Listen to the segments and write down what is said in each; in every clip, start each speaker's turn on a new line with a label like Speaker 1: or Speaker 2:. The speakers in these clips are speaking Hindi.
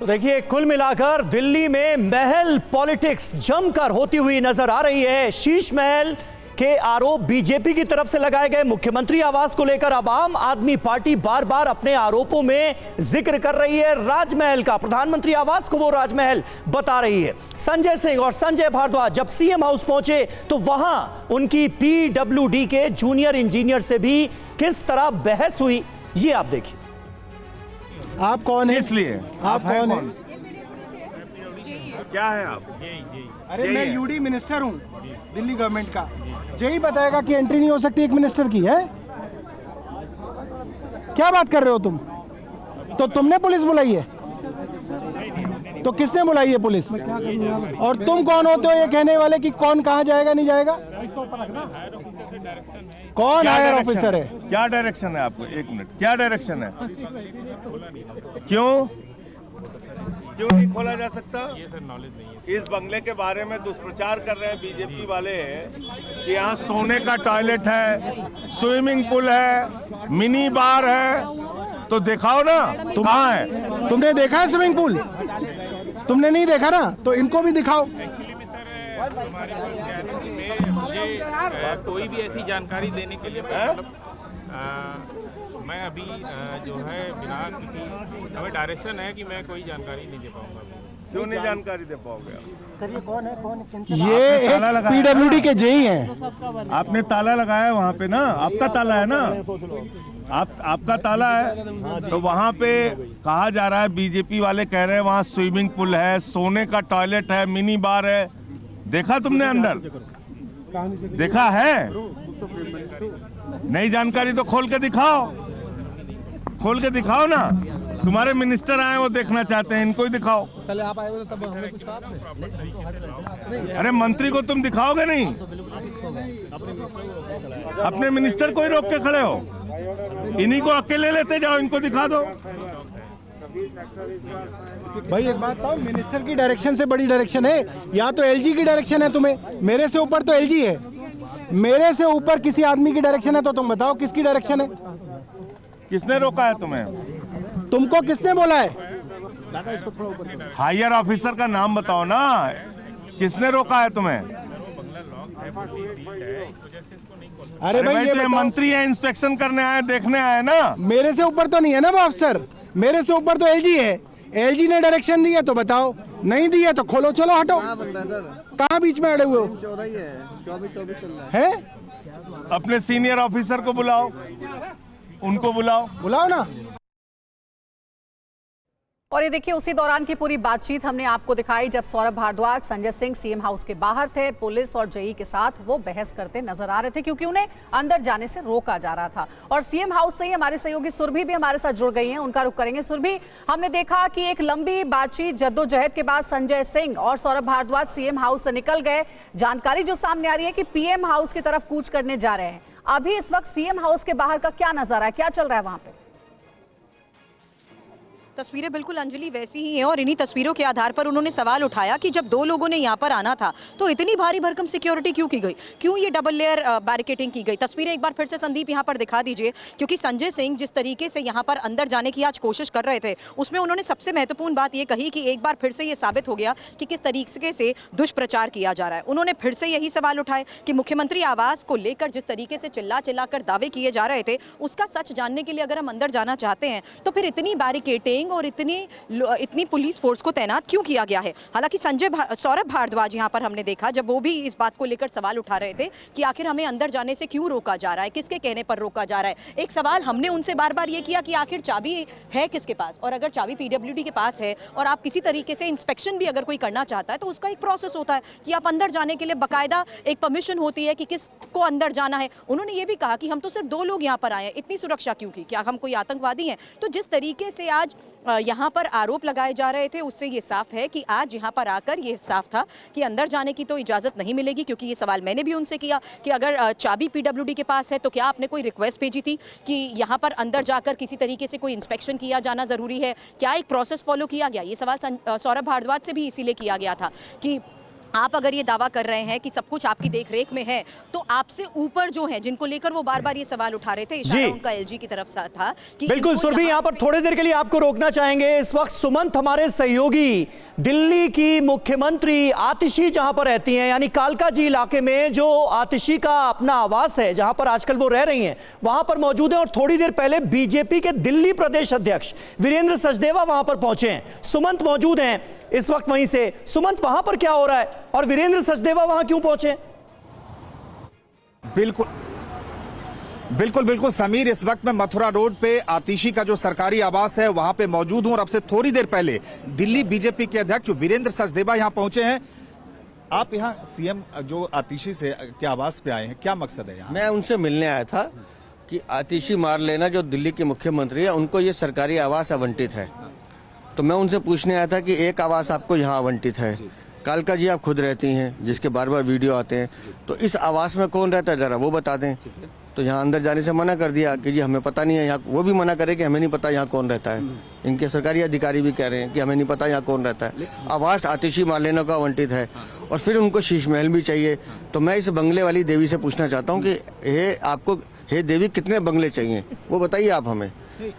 Speaker 1: तो देखिए, कुल मिलाकर दिल्ली में महल पॉलिटिक्स जमकर होती हुई नजर आ रही है। शीश महल के आरोप बीजेपी की तरफ से लगाए गए। मुख्यमंत्री आवास को लेकर अब आम आदमी पार्टी बार बार अपने आरोपों में जिक्र कर रही है राजमहल का। प्रधानमंत्री आवास को वो राजमहल बता रही है। संजय सिंह और संजय भारद्वाज जब सीएम हाउस पहुंचे तो वहां उनकी पीडब्ल्यूडी के जूनियर इंजीनियर से भी किस तरह बहस हुई, ये आप देखिए।
Speaker 2: आप कौन है?
Speaker 3: इसलिए
Speaker 2: आप कौन है?
Speaker 3: क्या है आप?
Speaker 2: अरे मैं यूडी मिनिस्टर हूँ दिल्ली गवर्नमेंट का। जेई बताएगा कि एंट्री नहीं हो सकती एक मिनिस्टर की, है? क्या बात कर रहे हो तुम? तो तुमने पुलिस बुलाई है? तो किसने बुलाई है पुलिस? और तुम कौन होते हो ये कहने वाले कि कौन कहाँ जाएगा नहीं जाएगा? कौन हायर ऑफिसर है?
Speaker 3: क्या डायरेक्शन है आपको? एक मिनट, क्या डायरेक्शन है? क्यों नहीं खोला जा सकता? ये सर नॉलेज नहीं है। इस बंगले के बारे में दुष्प्रचार कर रहे हैं बीजेपी वाले कि यहाँ सोने का टॉयलेट है, स्विमिंग पूल है, मिनी बार है, तो दिखाओ ना कहाँ है?
Speaker 2: तुमने देखा है स्विमिंग पूल? तुमने नहीं देखा ना, तो इनको भी दिखाओ।
Speaker 4: मुझे कोई भी ऐसी जानकारी देने के लिए मैं अभी जो है बिना किसी हमें डायरेक्शन है कि मैं कोई जानकारी नहीं दे पाऊंगा।
Speaker 3: क्यों नहीं जानकारी दे पाओगे?
Speaker 2: सर ये कौन है? ये एक पीडब्ल्यूडी के जेई हैं।
Speaker 3: आपने ताला लगाया वहाँ पे ना, आपका ताला है ना, आपका ताला है। तो वहाँ पे कहा जा रहा है, बीजेपी वाले कह रहे हैं वहाँ स्विमिंग पूल है, सोने का टॉयलेट है, मिनी बार है। देखा तुमने अंदर? देखा है? नई जानकारी तो खोल के दिखाओ, खोल के दिखाओ ना। तुम्हारे मिनिस्टर आए वो देखना चाहते हैं, इनको ही दिखाओ।
Speaker 5: पहले आप आए हुए तब हमने कुछ कहा आपसे?
Speaker 3: अरे मंत्री को तुम दिखाओगे नहीं? अपने मिनिस्टर को ही रोक के खड़े हो। इन्हीं को अकेले लेते जाओ, इनको दिखा दो।
Speaker 2: भाई एक बात बताओ, मिनिस्टर की डायरेक्शन से बड़ी डायरेक्शन है या तो एलजी की डायरेक्शन है तुम्हें? मेरे से ऊपर तो एलजी है, मेरे से ऊपर किसी आदमी की डायरेक्शन है तो तुम बताओ किसकी डायरेक्शन है?
Speaker 3: किसने रोका है तुम्हें?
Speaker 2: तुमको किसने बोला है?
Speaker 3: हायर ऑफिसर का नाम बताओ ना, किसने रोका है तुम्हें?
Speaker 2: अरे भाई ये
Speaker 3: मंत्री है, इंस्पेक्शन करने आए, देखने आए ना।
Speaker 2: मेरे से ऊपर तो नहीं है ना वो अफसर, मेरे से ऊपर तो एलजी है। एलजी ने डायरेक्शन दी है तो बताओ, नहीं दी है तो खोलो, चलो हटो। कहाँ बीच में अड़े हुए हो?
Speaker 5: 24 चल रहा
Speaker 2: है?
Speaker 3: अपने सीनियर ऑफिसर को बुलाओ, उनको बुलाओ
Speaker 2: ना।
Speaker 6: और ये देखिए, उसी दौरान की पूरी बातचीत हमने आपको दिखाई जब सौरभ भारद्वाज संजय सिंह सीएम हाउस के बाहर थे। पुलिस और जेई के साथ वो बहस करते नजर आ रहे थे क्योंकि उन्हें अंदर जाने से रोका जा रहा था। और सीएम हाउस से ही हमारे सहयोगी सुरभि भी हमारे साथ जुड़ गई हैं, उनका रुख करेंगे। सुरभि, हमने देखा कि एक लंबी बातचीत जद्दोजहद के बाद संजय सिंह और सौरभ भारद्वाज सीएम हाउस से निकल गए। जानकारी जो सामने आ रही है कि पीएम हाउस की तरफ कूच करने जा रहे हैं। अभी इस वक्त सीएम हाउस के बाहर का क्या नजारा है, क्या चल रहा है वहां पे?
Speaker 7: तस्वीरें बिल्कुल अंजलि वैसी ही हैं और इन्हीं तस्वीरों के आधार पर उन्होंने सवाल उठाया कि जब दो लोगों ने यहाँ पर आना था तो इतनी भारी भरकम सिक्योरिटी क्यों की गई, क्यों ये डबल लेयर बैरिकेडिंग की गई। तस्वीरें एक बार फिर से संदीप यहाँ पर दिखा दीजिए, क्योंकि संजय सिंह जिस तरीके से यहाँ पर अंदर जाने की आज कोशिश कर रहे थे उसमें उन्होंने सबसे महत्वपूर्ण बात ये कही कि एक बार फिर से ये साबित हो गया कि किस तरीके से दुष्प्रचार किया जा रहा है। उन्होंने फिर से यही सवाल उठाए कि मुख्यमंत्री आवास को लेकर जिस तरीके से चिल्ला कर दावे किए जा रहे थे उसका सच जानने के लिए अगर हम अंदर जाना चाहते हैं तो फिर इतनी बैरिकेडिंग और इतनी पुलिस फोर्स को तैनात क्यों किया गया है। हालांकि सौरभ भारद्वाज यहां पर हमने देखा जब वो भी इस बात को लेकर सवाल उठा रहे थे कि आखिर हमें अंदर जाने से क्यों रोका जा रहा है, किसके कहने पर रोका जा रहा है। एक सवाल हमने उनसे बार बार ये किया कि आखिर चाबी है किसके पास, और अगर चाबी पीडब्ल्यूडी के पास है और आप किसी तरीके से इंस्पेक्शन भी अगर कोई करना चाहता है तो उसका एक प्रोसेस होता है कि आप अंदर जाने के लिए बाकायदा एक परमिशन होती है कि किसको अंदर जाना है। उन्होंने ये भी कहा कि हम तो सिर्फ 2 लोग यहाँ पर आए हैं, इतनी सुरक्षा क्यों की, क्या हम कोई आतंकवादी हैं? तो जिस तरीके से आज यहाँ पर आरोप लगाए जा रहे थे उससे ये साफ है कि आज यहाँ पर आकर ये साफ था कि अंदर जाने की तो इजाज़त नहीं मिलेगी, क्योंकि ये सवाल मैंने भी उनसे किया कि अगर चाबी पीडब्ल्यूडी के पास है तो क्या आपने कोई रिक्वेस्ट भेजी थी कि यहाँ पर अंदर जाकर किसी तरीके से कोई इंस्पेक्शन किया जाना ज़रूरी है, क्या एक प्रोसेस फॉलो किया गया? ये सवाल सौरभ भारद्वाज से भी इसीलिए किया गया था कि आप अगर ये दावा कर रहे हैं कि सब कुछ आपकी देखरेख में है, तो आपसे ऊपर जो है जिनको लेकर वो बार बार ये सवाल उठा रहे थे, इशारा उनका एलजी की तरफ से था कि
Speaker 1: बिल्कुल सुरभि, यहाँ पर थोड़ी देर के लिए आपको रोकना चाहेंगे। इस वक्त सुमंत हमारे सहयोगी दिल्ली की मुख्यमंत्री आतिशी जहां पर रहती हैं, यानी कालकाजी इलाके में जो आतिशी का अपना आवास है, जहां पर आजकल वो रह रही हैं, वहां पर मौजूद हैं। और थोड़ी देर पहले बीजेपी के दिल्ली प्रदेश अध्यक्ष वीरेंद्र सचदेवा वहां पर पहुंचे हैं। सुमंत मौजूद हैं इस वक्त वहीं से। सुमंत, वहां पर क्या हो रहा है और वीरेंद्र सचदेवा वहां क्यों पहुंचे?
Speaker 8: बिल्कुल बिल्कुल बिल्कुल समीर, इस वक्त मैं मथुरा रोड पे आतिशी का जो सरकारी आवास है वहां पे मौजूद हूं और अब से थोड़ी देर पहले दिल्ली बीजेपी के अध्यक्ष वीरेंद्र सचदेवा यहां पहुंचे हैं। आप यहां सीएम जो आतिशी से के आवास पे आए हैं, क्या मकसद है यहां?
Speaker 9: मैं उनसे मिलने आया था कि आतिशी मारलेना जो दिल्ली के मुख्यमंत्री है, उनको ये सरकारी आवास आवंटित है। तो मैं उनसे पूछने आया था कि एक आवास आपको यहाँ आवंटित है, कालका जी आप खुद रहती हैं, जिसके बार बार वीडियो आते हैं, तो इस आवास में कौन रहता है जरा वो बता दें। तो यहाँ अंदर जाने से मना कर दिया कि जी हमें पता नहीं है यहाँ। वो भी मना करे कि हमें नहीं पता यहाँ कौन रहता है। इनके सरकारी अधिकारी भी कह रहे हैं कि हमें नहीं पता यहाँ कौन रहता है। आवास आतिशी मारलेना का आवंटित है और फिर उनको शीश महल भी चाहिए। तो मैं इस बंगले वाली देवी से पूछना चाहता हूँ कि हे देवी, कितने बंगले चाहिए वो बताइए आप हमें।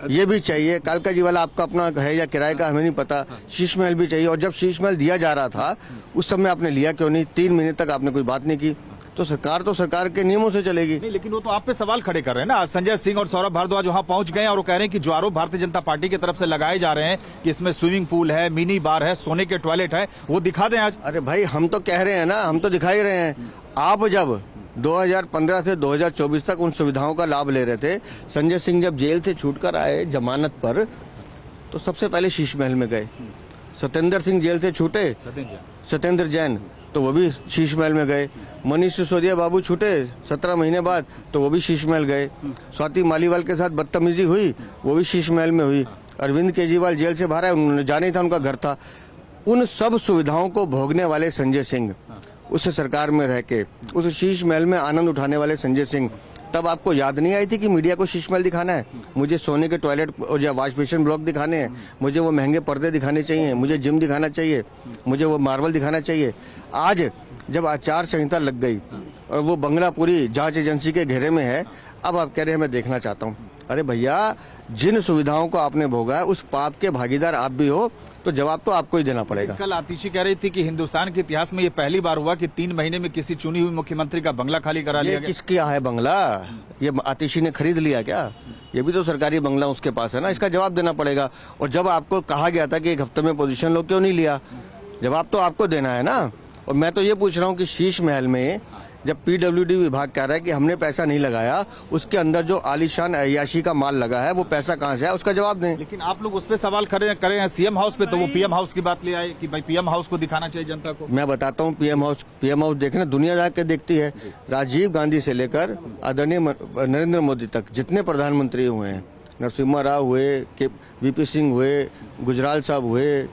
Speaker 9: ये भी चाहिए, कालका जी वाला आपका अपना है या किराए का हमें नहीं पता। शीश महल भी चाहिए, और जब शीश महल दिया जा रहा था उस समय आपने लिया क्यों नहीं? 3 महीने तक आपने कोई बात नहीं की। तो सरकार के नियमों से चलेगी।
Speaker 8: नहीं, लेकिन वो तो आप पे सवाल खड़े कर रहे हैं ना। संजय सिंह और सौरभ भारद्वाज वहां पहुंच गए और वो कह रहे हैं कि जो आरोप भारतीय जनता पार्टी की तरफ से लगाए जा रहे हैं कि इसमें स्विमिंग पूल है, मिनी बार है, सोने के टॉयलेट है, वो दिखा दें आज।
Speaker 9: अरे भाई, हम तो कह रहे हैं ना, हम तो दिखाई रहे हैं। आप जब 2015 से 2024 तक उन सुविधाओं का लाभ ले रहे थे, संजय सिंह जब जेल से छूटकर आए जमानत पर, तो सबसे पहले शीश महल में गए। सत्येंद्र सिंह जेल से छूटे, सत्येंद्र जैन, तो वो भी शीश महल में गए। मनीष सिसोदिया बाबू छूटे 17 महीने बाद, तो वो भी शीश महल गए। स्वाति मालीवाल के साथ बदतमीजी हुई, वो भी शीश महल में हुई। अरविंद केजरीवाल जेल से बाहर आए, उन्होंने जाना ही था, उनका घर था। उन सब सुविधाओं को भोगने वाले संजय सिंह, उस सरकार में रह के उस शीश महल में आनंद उठाने वाले संजय सिंह, तब आपको याद नहीं आई थी कि मीडिया को शीश महल दिखाना है? मुझे सोने के टॉयलेट और या वॉश बेसिन ब्लॉक दिखाने हैं, मुझे वो महंगे पर्दे दिखाने चाहिए, मुझे जिम दिखाना चाहिए, मुझे वो मार्बल दिखाना चाहिए। आज जब आचार संहिता लग गई और वो बंगला पूरी जांच एजेंसी के घेरे में है, अब आप कह रहे हैं मैं देखना चाहता हूँ। अरे भैया, जिन सुविधाओं को आपने भोगा है उस पाप के भागीदार आप भी हो, तो जवाब तो आपको ही देना पड़ेगा।
Speaker 8: कल आतिशी कह रही थी कि हिंदुस्तान के इतिहास में ये पहली बार हुआ कि 3 महीने में किसी चुनी हुई मुख्यमंत्री का बंगला खाली करा लिया गया।
Speaker 9: किसका है बंगला? ये आतिशी ने खरीद लिया क्या? ये भी तो सरकारी बंगला उसके पास है ना, इसका जवाब देना पड़ेगा। और जब आपको कहा गया था कि 1 हफ्ते में पोजीशन लो, क्यों नहीं लिया? जवाब तो आपको देना है ना। और मैं तो ये पूछ रहा हूँ कि शीश महल में जब पीडब्ल्यूडी विभाग कह रहा है कि हमने पैसा नहीं लगाया, उसके अंदर जो आलीशान अय्याशी का माल लगा है वो पैसा कहाँ से है, उसका जवाब दें।
Speaker 8: लेकिन आप लोग उस पर सवाल कर रहे हैं सीएम हाउस पे, तो वो पीएम हाउस की बात ले आए कि भाई पीएम हाउस को दिखाना चाहिए जनता को।
Speaker 9: मैं बताता हूँ, पीएम हाउस देखना दुनिया जाके देखती है। राजीव गांधी से लेकर आदरणीय नरेंद्र मोदी तक जितने प्रधानमंत्री हुए हैं, नरसिम्हा राव हुए, वीपी सिंह हुए, गुजराल साहब हुए,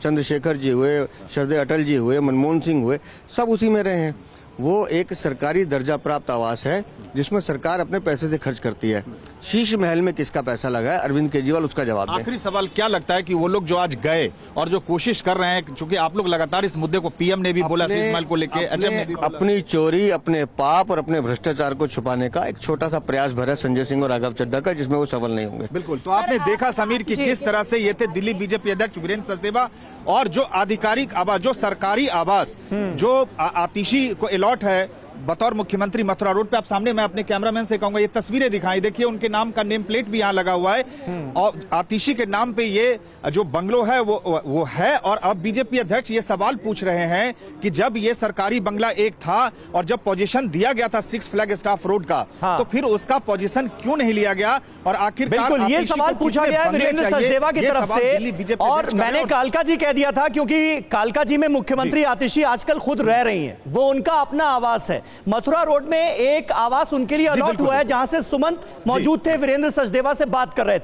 Speaker 9: चंद्रशेखर जी हुए, श्रद्धेय अटल जी हुए, मनमोहन सिंह हुए, सब उसी में रहे हैं। वो एक सरकारी दर्जा प्राप्त आवास है जिसमें सरकार अपने पैसे से खर्च करती है। शीश महल में किसका पैसा लगा है? अरविंद केजरीवाल, उसका जवाब दें।
Speaker 8: आखिरी सवाल, क्या लगता है कि वो लोग जो आज गए और जो कोशिश कर रहे हैं, चूंकि आप लोग लगातार इस मुद्दे को, पीएम ने भी बोला शीश महल को लेके,
Speaker 9: अपनी चोरी, अपने पाप और अपने भ्रष्टाचार को छुपाने का एक छोटा सा प्रयास भरा संजय सिंह और राघव चड्ढा का, जिसमें वो सफल नहीं होंगे।
Speaker 8: बिल्कुल। तो आपने देखा समीर कि किस तरह से ये थे दिल्ली बीजेपी अध्यक्ष वीरेंद्र सचदेवा, और जो आधिकारिक आवास, जो सरकारी आवास जो आतिशी को अलॉट है बतौर मुख्यमंत्री मथुरा रोड पे, आप सामने, मैं अपने कैमरामैन से कहूंगा ये तस्वीरें दिखाई। देखिए उनके नाम का नेम प्लेट भी यहाँ लगा हुआ है और आतिशी के नाम पे ये जो बंगलो है वो है। और अब बीजेपी अध्यक्ष ये सवाल पूछ रहे हैं कि जब ये सरकारी बंगला एक था और जब पोजीशन दिया गया था 6 फ्लैग स्टाफ रोड का, तो फिर उसका पोजीशन क्यों नहीं लिया गया? और आखिरकार
Speaker 1: बिल्कुल ये सवाल पूछा गया है वीरेंद्र सचदेवा की तरफ से, और मैंने कालका जी कह दिया था क्योंकि कालका जी में मुख्यमंत्री आतिशी आजकल खुद रह रही हैं, वो उनका अपना आवास है। मथुरा रोड में एक आवास उनके लिए अलॉट हुआ है जहां से सुमंत मौजूद थे, वीरेंद्र सचदेवा से बात कर रहे थे।